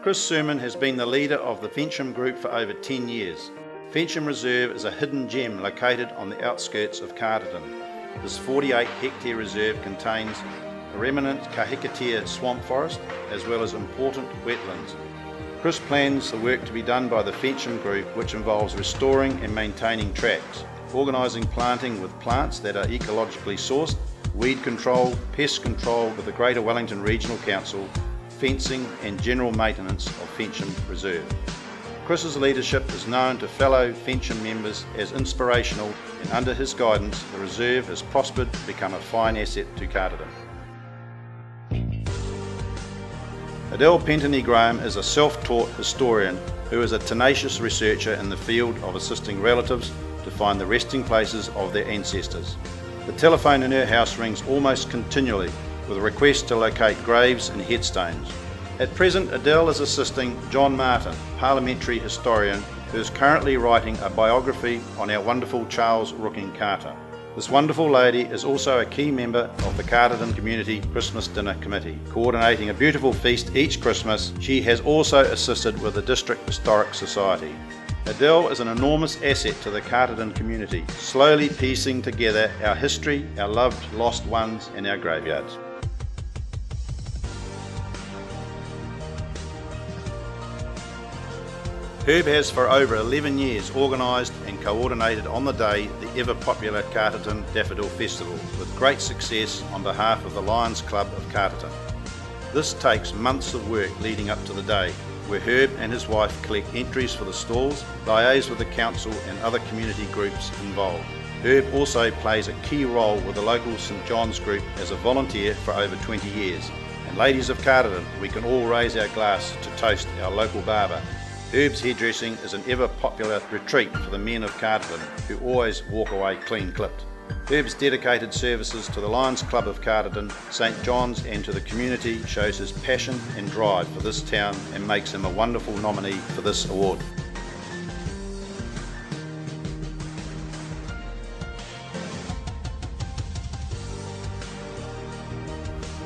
Chris Sermon has been the leader of the Fensham Group for over 10 years. Fensham Reserve is a hidden gem located on the outskirts of Carterton. This 48-hectare reserve contains a remnant kahikatea swamp forest as well as important wetlands. Chris plans the work to be done by the Fensham Group, which involves restoring and maintaining tracks, organising planting with plants that are ecologically sourced, weed control, pest control with the Greater Wellington Regional Council, fencing and general maintenance of Fensham Reserve. Chris's leadership is known to fellow Fensham members as inspirational, and under his guidance the reserve has prospered to become a fine asset to Carterton. Adele Pentony-Graham is a self-taught historian who is a tenacious researcher in the field of assisting relatives to find the resting places of their ancestors. The telephone in her house rings almost continually with requests to locate graves and headstones. At present, Adele is assisting John Martin, parliamentary historian, who is currently writing a biography on our wonderful Charles Rooking Carter. This wonderful lady is also a key member of the Carterton Community Christmas Dinner Committee, coordinating a beautiful feast each Christmas. She has also assisted with the District Historic Society. Adele is an enormous asset to the Carterton community, slowly piecing together our history, our loved lost ones and our graveyards. Herb has for over 11 years organised and coordinated on the day the ever popular Carterton Daffodil Festival with great success on behalf of the Lions Club of Carterton. This takes months of work leading up to the day, where Herb and his wife collect entries for the stalls, liaise with the council and other community groups involved. Herb also plays a key role with the local St John's group as a volunteer for over 20 years. And ladies of Carterton, we can all raise our glass to toast our local barber. Herb's hairdressing is an ever popular retreat for the men of Carterton, who always walk away clean clipped. Herb's dedicated services to the Lions Club of Carterton, St John's and to the community shows his passion and drive for this town and makes him a wonderful nominee for this award.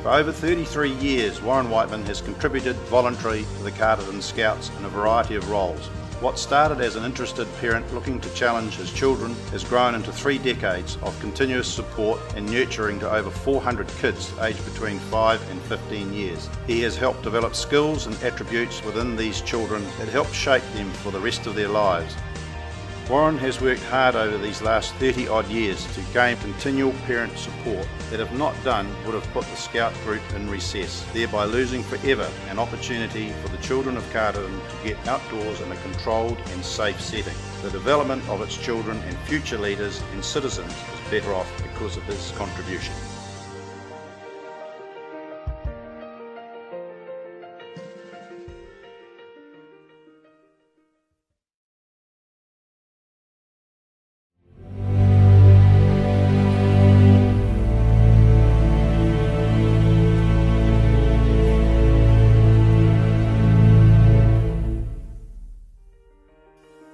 For over 33 years, Warren Whiteman has contributed voluntarily to the Carterton Scouts in a variety of roles. What started as an interested parent looking to challenge his children has grown into 3 decades of continuous support and nurturing to over 400 kids aged between 5 and 15 years. He has helped develop skills and attributes within these children that help shape them for the rest of their lives. Warren has worked hard over these last 30 odd years to gain continual parent support that, if not done, would have put the Scout group in recess, thereby losing forever an opportunity for the children of Carterton to get outdoors in a controlled and safe setting. The development of its children and future leaders and citizens is better off because of his contribution.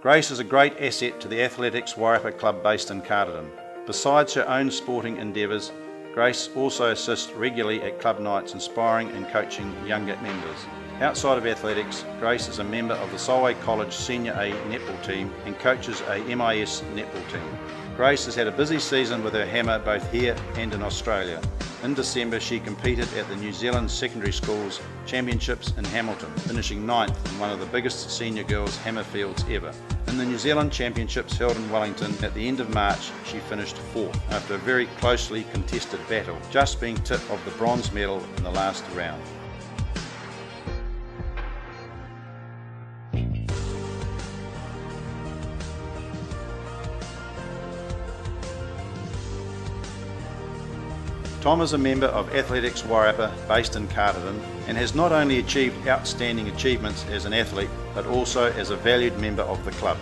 Grace is a great asset to the Athletics Wairarapa Club based in Carterton. Besides her own sporting endeavours, Grace also assists regularly at club nights inspiring and coaching younger members. Outside of athletics, Grace is a member of the Solway College Senior A netball team and coaches a MIS netball team. Grace has had a busy season with her hammer both here and in Australia. In December she competed at the New Zealand Secondary Schools Championships in Hamilton, finishing 9th in one of the biggest senior girls hammer fields ever. In the New Zealand Championships held in Wellington at the end of March, she finished 4th after a very closely contested battle, just being tipped of the bronze medal in the last round. Tom is a member of Athletics Wairarapa based in Carterton and has not only achieved outstanding achievements as an athlete but also as a valued member of the club.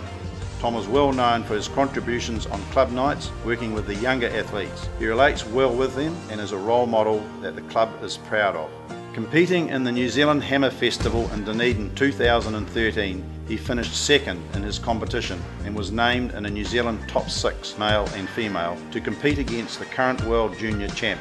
Tom is well known for his contributions on club nights, working with the younger athletes. He relates well with them and is a role model that the club is proud of. Competing in the New Zealand Hammer Festival in Dunedin 2013, he finished 2nd in his competition and was named in a New Zealand top 6 male and female to compete against the current world junior champ.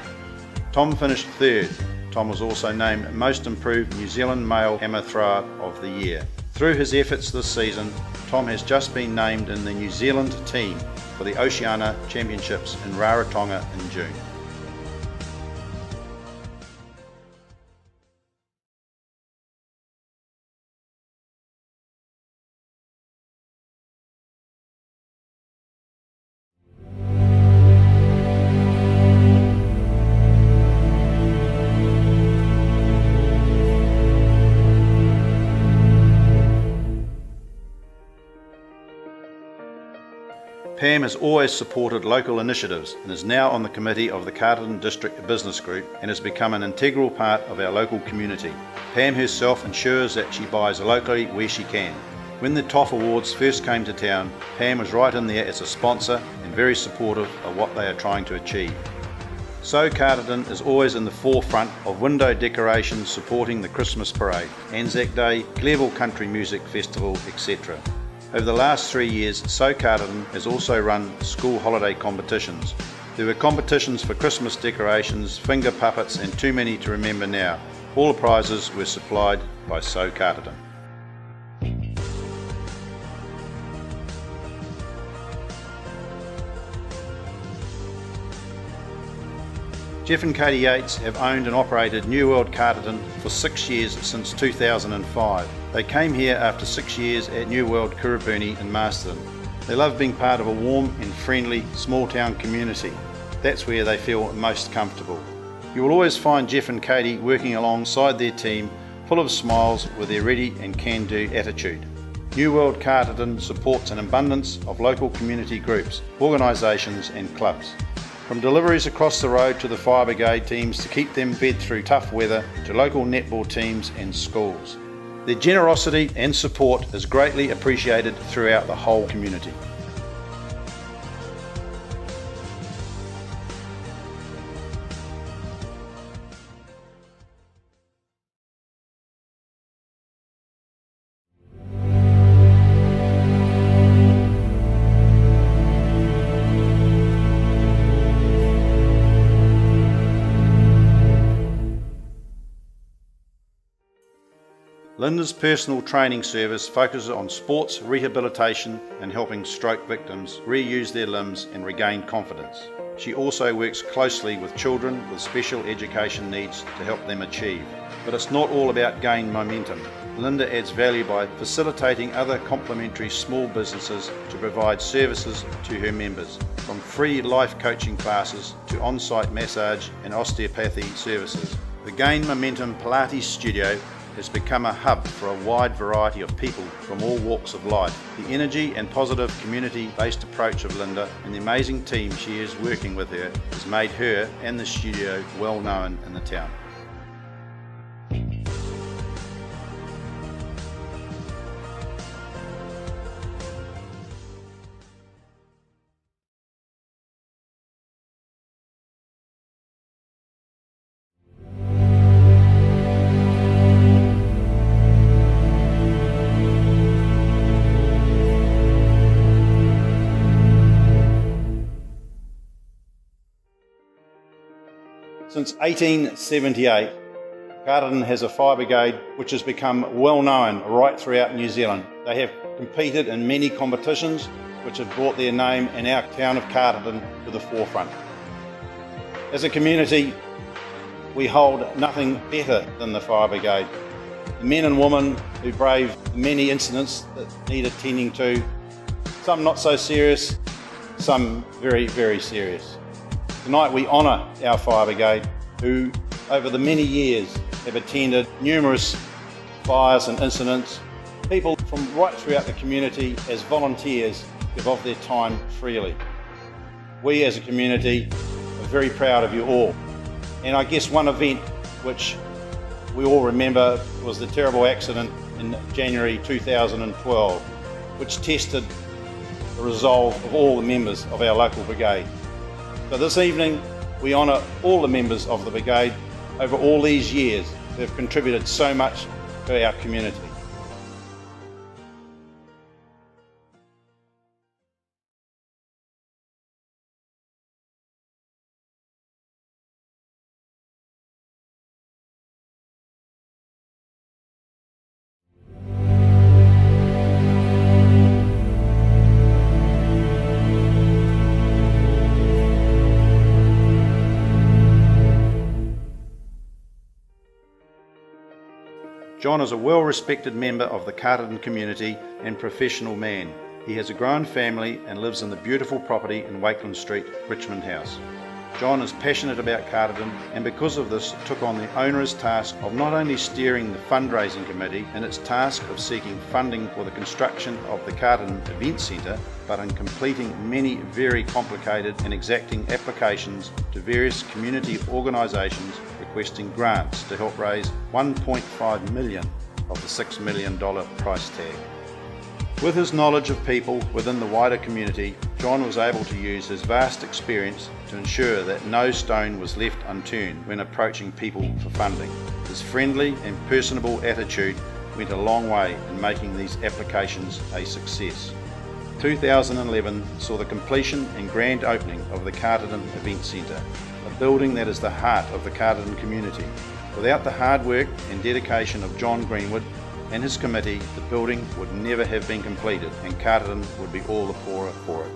Tom finished 3rd Tom was also named Most Improved New Zealand Male Hammer Thrower of the Year. Through his efforts this season, Tom has just been named in the New Zealand team for the Oceania Championships in Rarotonga in June. Pam has always supported local initiatives and is now on the committee of the Carterton District Business Group and has become an integral part of our local community. Pam herself ensures that she buys locally where she can. When the TOF Awards first came to town, Pam was right in there as a sponsor and very supportive of what they are trying to achieve. So Carterton is always in the forefront of window decorations supporting the Christmas Parade, Anzac Day, Gleadville Country Music Festival, etc. Over the last 3 years, So Carterton has also run school holiday competitions. There were competitions for Christmas decorations, finger puppets and too many to remember now. All the prizes were supplied by So Carterton. Jeff and Katie Yates have owned and operated New World Carterton for 6 years since 2005. They came here after 6 years at New World Kurubuni in Masterton. They love being part of a warm and friendly small town community. That's where they feel most comfortable. You will always find Jeff and Katie working alongside their team, full of smiles with their ready and can-do attitude. New World Carterton supports an abundance of local community groups, organisations and clubs. From deliveries across the road to the fire brigade teams to keep them fed through tough weather to local netball teams and schools. Their generosity and support is greatly appreciated throughout the whole community. Linda's personal training service focuses on sports rehabilitation and helping stroke victims reuse their limbs and regain confidence. She also works closely with children with special education needs to help them achieve. But it's not all about gain momentum. Linda adds value by facilitating other complementary small businesses to provide services to her members, from free life coaching classes to on-site massage and osteopathy services. The Gain Momentum Pilates Studio has become a hub for a wide variety of people from all walks of life. The energy and positive community-based approach of Linda and the amazing team she is working with her has made her and the studio well known in the town. Since 1878, Carterton has a fire brigade which has become well known right throughout New Zealand. They have competed in many competitions which have brought their name and our town of Carterton to the forefront. As a community, we hold nothing better than the fire brigade. The men and women who brave many incidents that need attending to, some not so serious, some very, very serious. Tonight we honour our fire brigade who over the many years have attended numerous fires and incidents. People from right throughout the community as volunteers give of their time freely. We as a community are very proud of you all. And I guess one event which we all remember was the terrible accident in January 2012, which tested the resolve of all the members of our local brigade. So this evening, we honour all the members of the brigade over all these years who have contributed so much to our community. John is a well-respected member of the Carterton community and professional man. He has a grown family and lives in the beautiful property in Wakeland Street, Richmond House. John is passionate about Carterton and because of this took on the onerous task of not only steering the fundraising committee in its task of seeking funding for the construction of the Carterton Events Centre, but in completing many very complicated and exacting applications to various community organisations requesting grants to help raise $1.5 million of the $6 million price tag. With his knowledge of people within the wider community, John was able to use his vast experience to ensure that no stone was left unturned when approaching people for funding. His friendly and personable attitude went a long way in making these applications a success. 2011 saw the completion and grand opening of the Carterton Events Centre, a building that is the heart of the Carterton community. Without the hard work and dedication of John Greenwood and his committee, the building would never have been completed and Carterton would be all the poorer for it.